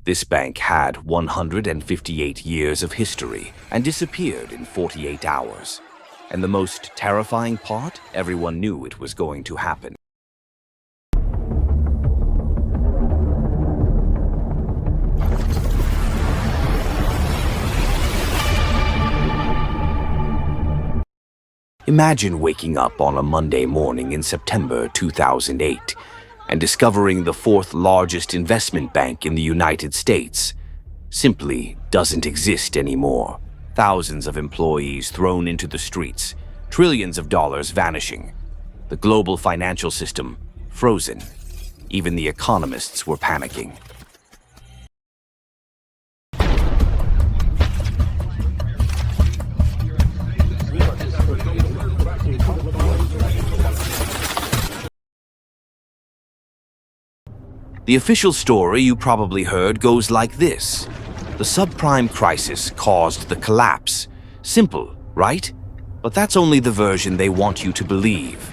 This bank had 158 years of history and disappeared in 48 hours. And the most terrifying part, everyone knew it was going to happen. Imagine waking up on a Monday morning in September 2008 and discovering the fourth largest investment bank in the United States simply doesn't exist anymore. Thousands of employees thrown into the streets, trillions of dollars vanishing, the global financial system frozen. Even the economists were panicking. The official story you probably heard goes like this. The subprime crisis caused the collapse. Simple, right? But that's only the version they want you to believe.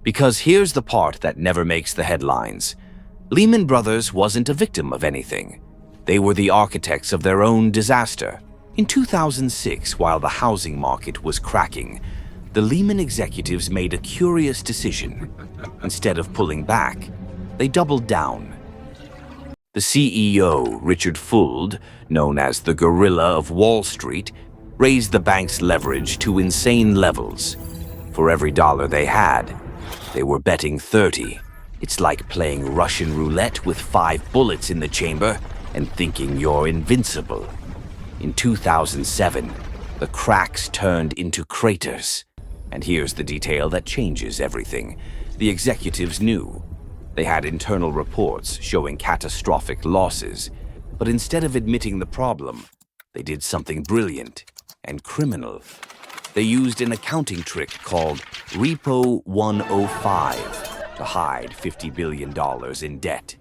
Because here's the part that never makes the headlines. Lehman Brothers wasn't a victim of anything. They were the architects of their own disaster. In 2006, while the housing market was cracking, the Lehman executives made a curious decision. Instead of pulling back, they doubled down. The CEO, Richard Fuld, known as the Gorilla of Wall Street, raised the bank's leverage to insane levels. For every dollar they had, they were betting 30. It's like playing Russian roulette with 5 bullets in the chamber and thinking you're invincible. In 2007, the cracks turned into craters. And here's the detail that changes everything. The executives knew. They had internal reports showing catastrophic losses, but instead of admitting the problem, they did something brilliant and criminal. They used an accounting trick called Repo 105 to hide $50 billion in debt.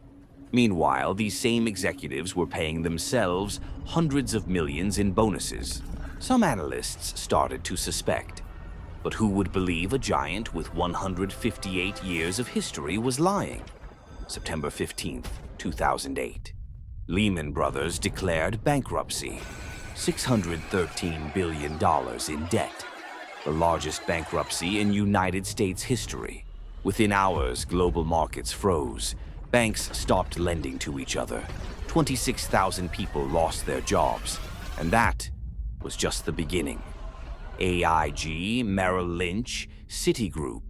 Meanwhile, these same executives were paying themselves hundreds of millions in bonuses. Some analysts started to suspect. But who would believe a giant with 158 years of history was lying? September 15th, 2008. Lehman Brothers declared bankruptcy. $613 billion in debt. The largest bankruptcy in United States history. Within hours, global markets froze. Banks stopped lending to each other. 26,000 people lost their jobs. And that was just the beginning. AIG, Merrill Lynch, Citigroup,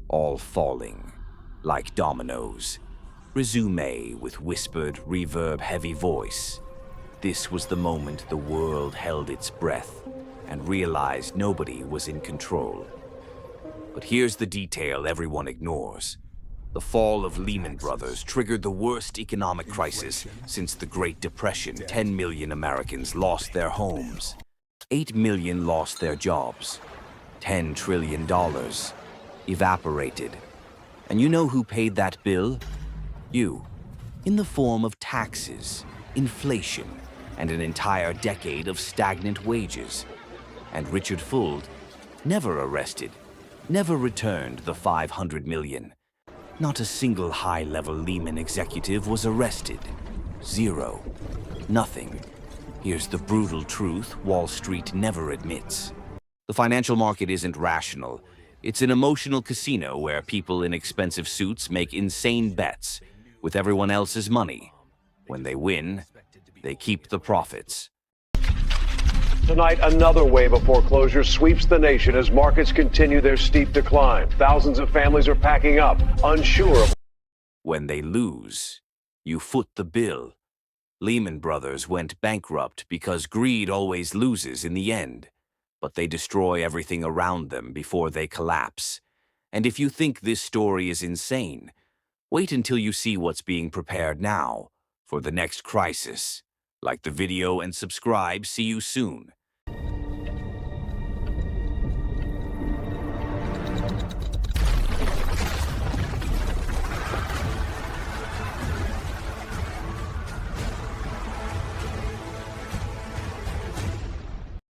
all falling like dominoes. Resume with whispered, reverb-heavy voice. This was the moment the world held its breath and realized nobody was in control. But here's the detail everyone ignores. The fall of Lehman Brothers triggered the worst economic crisis since the Great Depression. 10 million Americans lost their homes. 8 million lost their jobs. $10 trillion evaporated. And you know who paid that bill? You. In the form of taxes, inflation, and an entire decade of stagnant wages. And Richard Fuld, never arrested, never returned the $500 million. Not a single high-level Lehman executive was arrested. Zero. Nothing. Here's the brutal truth Wall Street never admits. The financial market isn't rational. It's an emotional casino where people in expensive suits make insane bets with everyone else's money. When they win, they keep the profits. Tonight, another wave of foreclosure sweeps the nation as markets continue their steep decline. Thousands of families are packing up, unsure of... When they lose, you foot the bill. Lehman Brothers went bankrupt because greed always loses in the end. But they destroy everything around them before they collapse. And if you think this story is insane, wait until you see what's being prepared now for the next crisis. Like the video and subscribe. See you soon.